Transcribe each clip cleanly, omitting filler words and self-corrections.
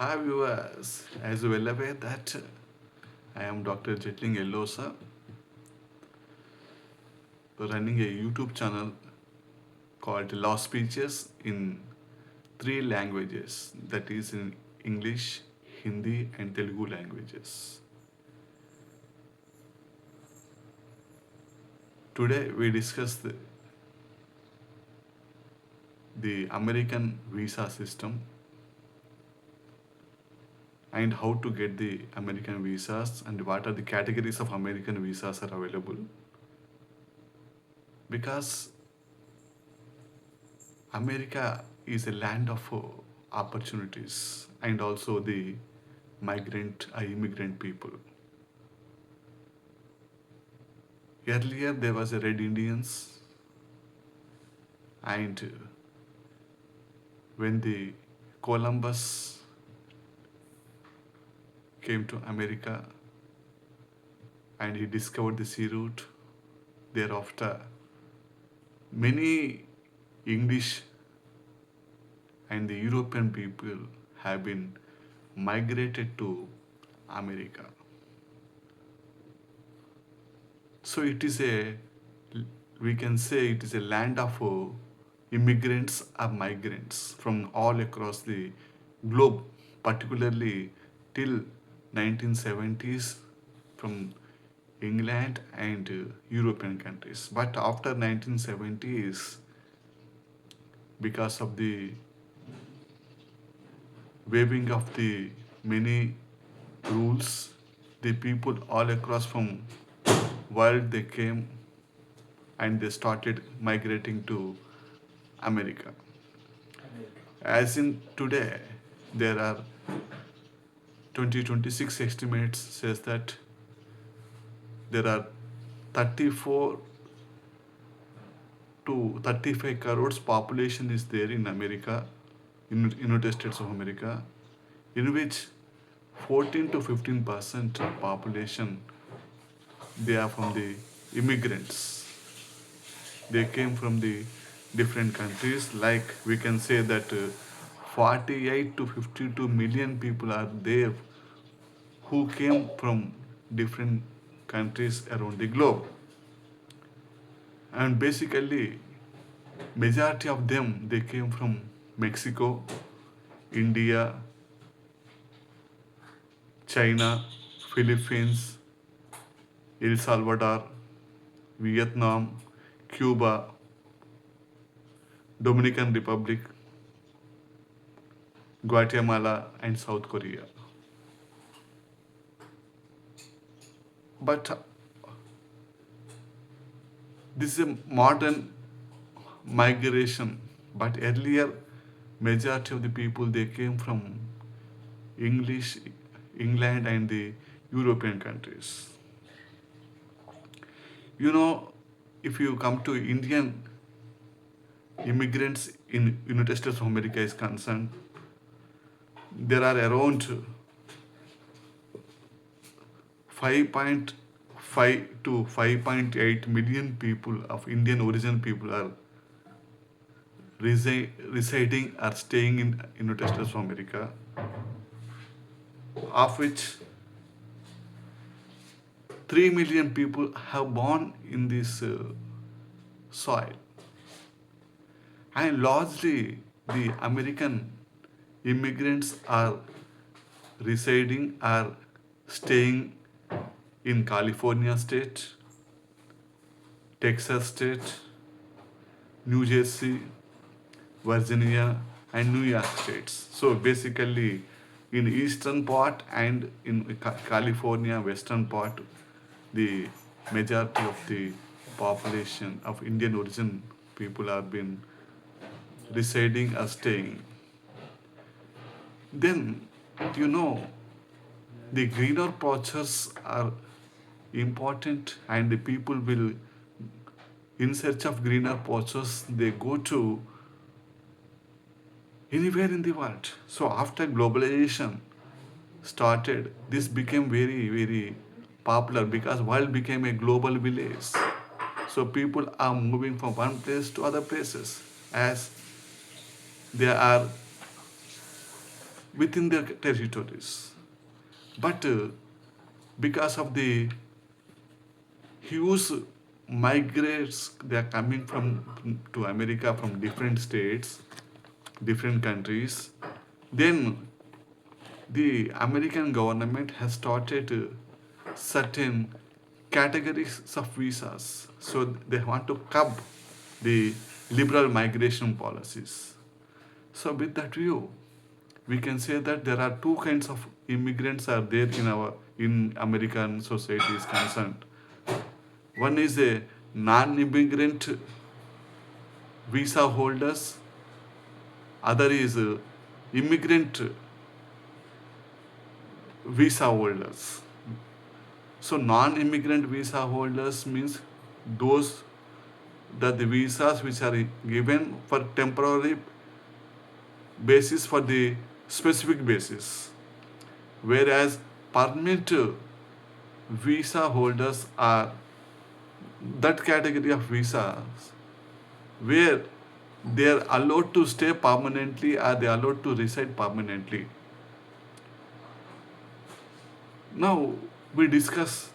Hi viewers, as you well aware that I am Dr. Jetling Yellosa, running a YouTube channel called Law Speeches in three languages, that is in English, Hindi and Telugu languages. Today we discuss the American visa system and how to get the American visas and what are the categories of American visas are available. Because America is a land of opportunities and also the migrant or immigrant people. Earlier there was a Red Indians, and when the Columbus came to America and he discovered the sea route, thereafter many English and the European people have been migrated to America. So it is we can say it is a land of immigrants or migrants from all across the globe, particularly till 1970s from England and European countries. But after 1970s, because of the waiving of the many rules, the people all across from world they came and they started migrating to America. As in today, there are 2026 estimates says that there are 34 to 35 crores population is there in America, in United States of America, in which 14 to 15% population they are from the immigrants. They came from the different countries. Like we can say that 48 to 52 million people are there who came from different countries around the globe. And basically, majority of them they came from Mexico, India, China, Philippines, El Salvador, Vietnam, Cuba, Dominican Republic, Guatemala, and South Korea. But this is a modern migration. But earlier, majority of the people they came from English, England, and the European countries. You know, if you come to Indian immigrants in United States of America is concerned, there are around 5.5 to 5.8 million people of Indian origin people are residing or staying in United States of America, of which 3 million people have born in this soil. And largely the American immigrants are residing or staying in California state, Texas state, New Jersey, Virginia, and New York states. So basically, in eastern part and in California western part, the majority of the population of Indian origin people have been residing or staying. Then, you know, the greener patches are important, and the people will, in search of greener patches, they go to anywhere in the world. So after globalization started, this became very, very popular because world became a global village. So people are moving from one place to other places as they are within their territories. But because of the huge migrants, they are coming from to America from different states, different countries. Then the American government has started certain categories of visas. So they want to curb the liberal migration policies. So with that view, we can say that there are two kinds of immigrants are there in American society is concerned. One is a non-immigrant visa holders, other is immigrant visa holders. So non-immigrant visa holders means those that the visas which are given for temporary basis for the specific basis, whereas permanent visa holders are that category of visas where they are allowed to stay permanently or they are allowed to reside permanently. Now we discuss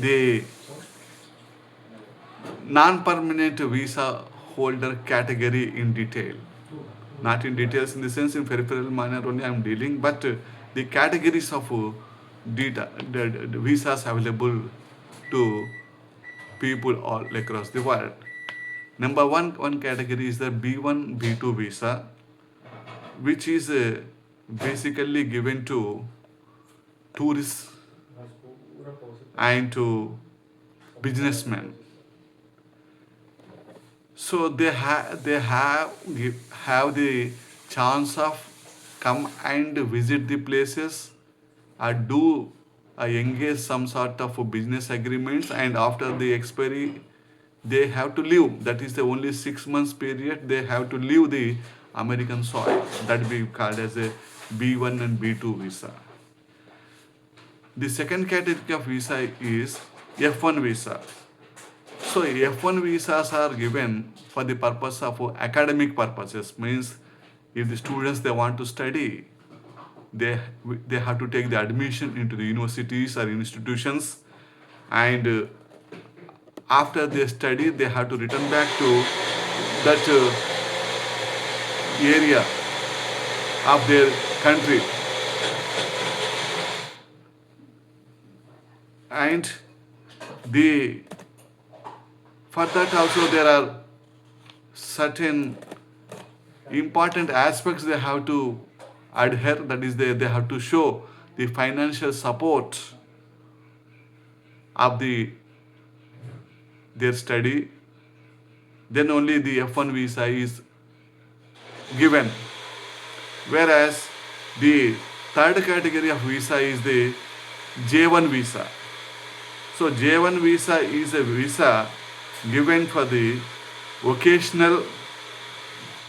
the non-permanent visa holder category in detail. Not in details in the sense in peripheral manner only I am dealing, but the categories of the visas available to people all across the world. Number one category is the B1, B2 visa, which is basically given to tourists and to businessmen. So they have the chance of come and visit the places or do engage some sort of business agreements, and after the expiry they have to leave. That is the only 6 months period they have to leave the American soil. That we called as a B1 and B2 visa. The second category of visa is F1 visa. So F1 visas are given for the purpose of academic purposes. Means if the students they want to study, they they have to take the admission into the universities or institutions, and after they study they have to return back to that area of their country, and the for that also there are certain important aspects they have to adhere. That is they have to show the financial support of their study. Then only the F1 visa is given. Whereas the third category of visa is the J1 visa. So J1 visa is a visa given for the vocational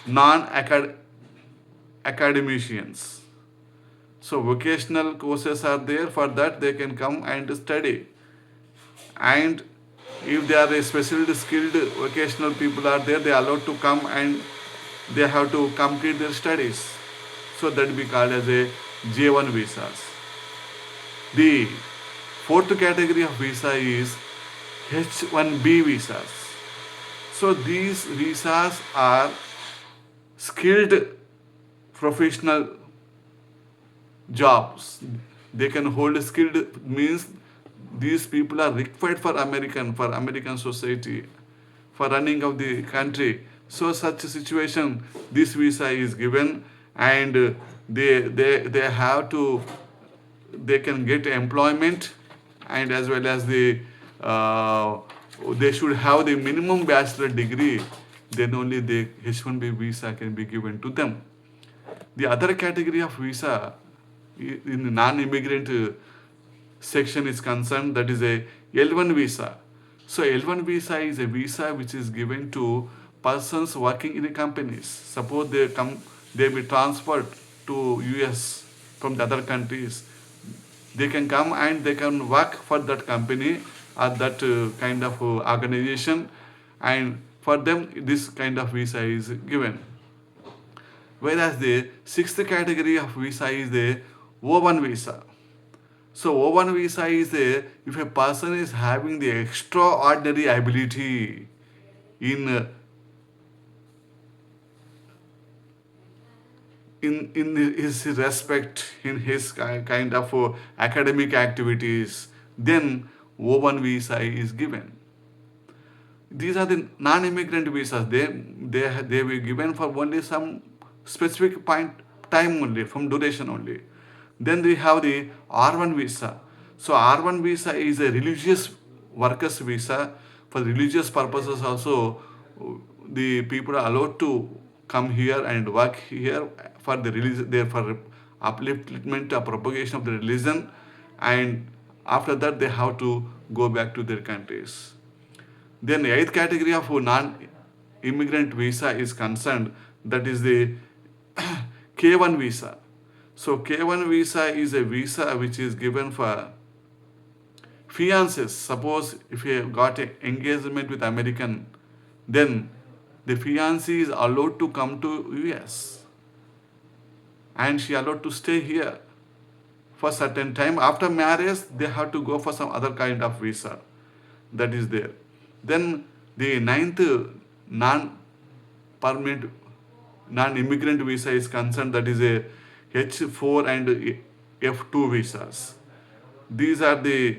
non-academicians. So vocational courses are there, for that they can come and study. And if they are a specially skilled vocational people are there, they are allowed to come and they have to complete their studies. So that we call as a J1 visas. The fourth category of visa is H1B visas. So these visas are skilled professional jobs. They can hold skilled means these people are required for American society, for running of the country. So such a situation, this visa is given, and they have to they can get employment, and as well as they should have the minimum bachelor degree. Then only the H1B visa can be given to them. The other category of visa in the non-immigrant section is concerned, that is a L1 visa. So L1 visa is a visa which is given to persons working in the companies. Suppose they be transferred to US from the other countries. They can come and they can work for that company or that kind of organization, and for them this kind of visa is given. Whereas the sixth category of visa is the O1 visa. So O1 visa is a, if a person is having the extraordinary ability in in his respect in his kind of academic activities, then O1 visa is given. These are the non-immigrant visas. They were given for only some specific point time only, from duration only. Then we have the R1 visa. So R1 visa is a religious workers visa. For religious purposes also, the people are allowed to come here and work here for the religion, there for upliftment or propagation of the religion, and after that they have to go back to their countries. Then the eighth category of non-immigrant visa is concerned, that is the K1 visa. So K1 visa is a visa which is given for fiancés. Suppose if you got an engagement with American, then the fiancée is allowed to come to US and she allowed to stay here for certain time. After marriage, they have to go for some other kind of visa that is there. Then the ninth non-permanent, non-immigrant visa is concerned, that is a H4 and F2 visas. These are the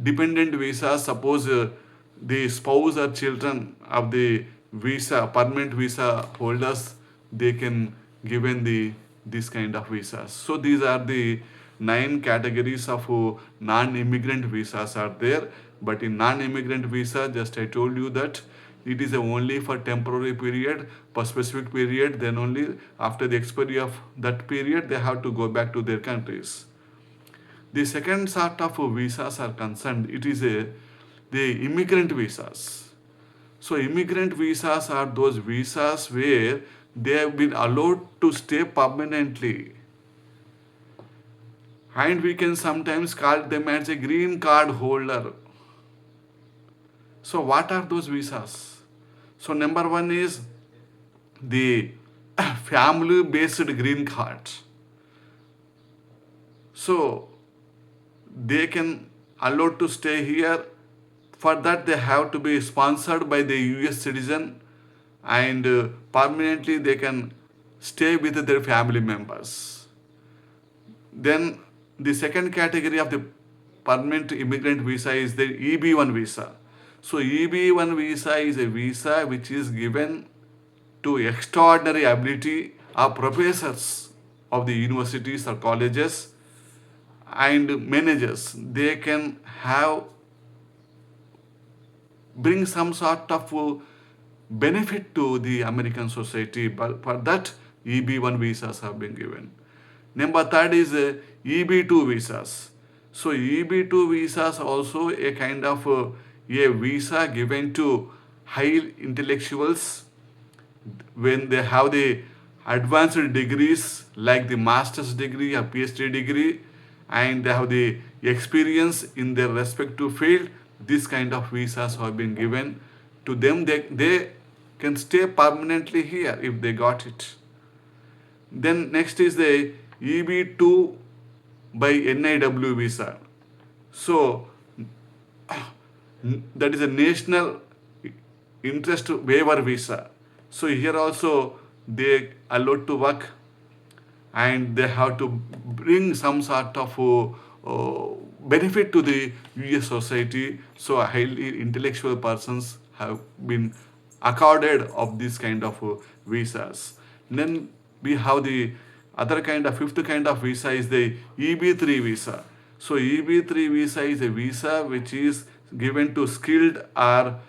dependent visas. Suppose the spouse or children of the visa, permanent visa holders, they can given the this kind of visas. So these are the nine categories of non-immigrant visas are there. But in non-immigrant visa, just I told you that it is only for temporary period, for specific period. Then only after the expiry of that period, they have to go back to their countries. The second sort of visas are concerned, it is the immigrant visas. So immigrant visas are those visas where they have been allowed to stay permanently. And we can sometimes call them as a green card holder. So what are those visas? So number one is the family based green card. So they can allowed to stay here. For that they have to be sponsored by the US citizen, and permanently they can stay with their family members. Then the second category of the permanent immigrant visa is the EB1 visa. So EB1 visa is a visa which is given to extraordinary ability of professors of the universities or colleges and managers. They can have bring some sort of benefit to the American society, but for that EB1 visas have been given. Number third is EB2 visas. So EB2 visas also a kind of a visa given to high intellectuals when they have the advanced degrees like the master's degree or PhD degree, and they have the experience in their respective field. This kind of visas have been given to them. They can stay permanently here if they got it. Then next is the EB2 by NIW visa. So that is a national interest waiver visa. So here also they allowed to work and they have to bring some sort of benefit to the US society. So highly intellectual persons have been accorded of this kind of visas. Then we have the other kind of fifth kind of visa is the EB3 visa. So EB3 visa is a visa which is given to skilled or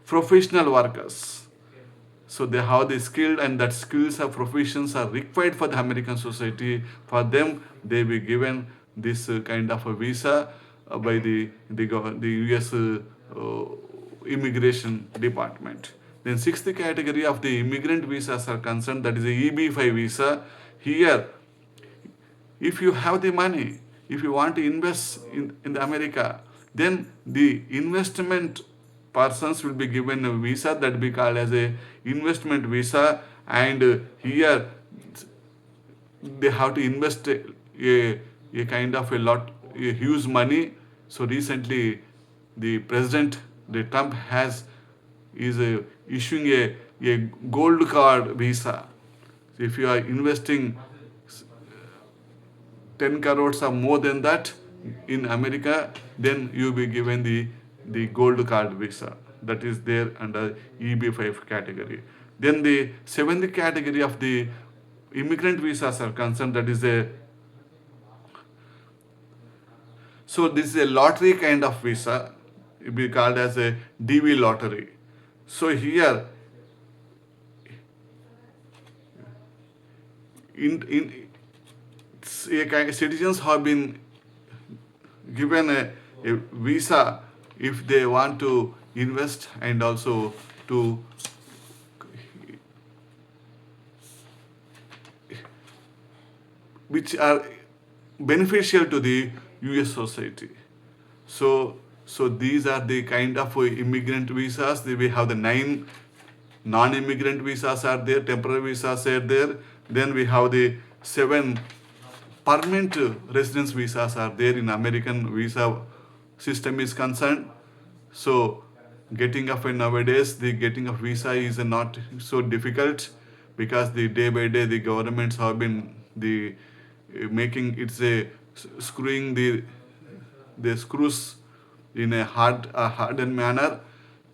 professional workers. So they have the skilled, and that skills or professions are required for the American society. For them, they be given this kind of a visa by the US immigration department. Then sixth category of the immigrant visas are concerned, that is the EB5 visa. Here, if you have the money, if you want to invest in the America, then the investment persons will be given a visa that be called as a investment visa, and here they have to invest a kind of a huge money. So recently the president, the Trump has is issuing a gold card visa. If you are investing 10 crores or more than that in America, then you be given the gold card visa that is there under EB5 category. Then the seventh category of the immigrant visas are concerned, that is a, so this is a lottery kind of visa. It be called as a DV lottery. So here in citizens have been given a visa if they want to invest and also to which are beneficial to the US society. So, so these are the kind of immigrant visas. We have the 9 non-immigrant visas are there, temporary visas are there. Then we have the 7 permanent residence visas are there in American visa system is concerned. So getting of a nowadays, the getting of visa is not so difficult because the day by day the governments have been the making it's a screwing the screws in a hardened manner.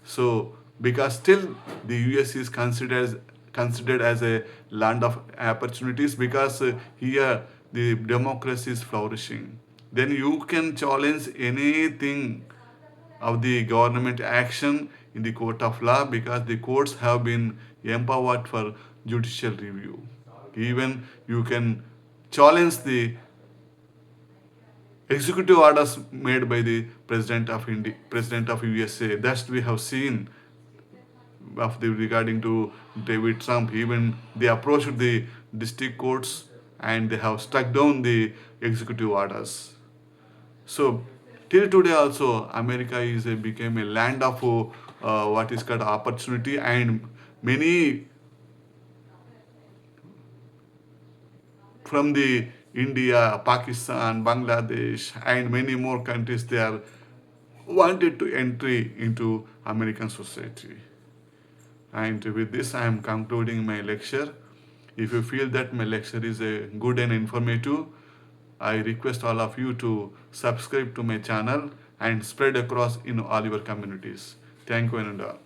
So because still the US is considered as a land of opportunities because here the democracy is flourishing. Then you can challenge anything of the government action in the court of law because the courts have been empowered for judicial review. Even you can challenge the executive orders made by the president of USA. That's we have seen of the regarding to David Trump. Even they approached the district courts and they have struck down the executive orders. So till today also America is became a land of what is called opportunity, and many from the India, Pakistan, Bangladesh, and many more countries they are wanted to entry into American society. And with this, I am concluding my lecture. If you feel that my lecture is good and informative, I request all of you to subscribe to my channel and spread across in all your communities. Thank you and all.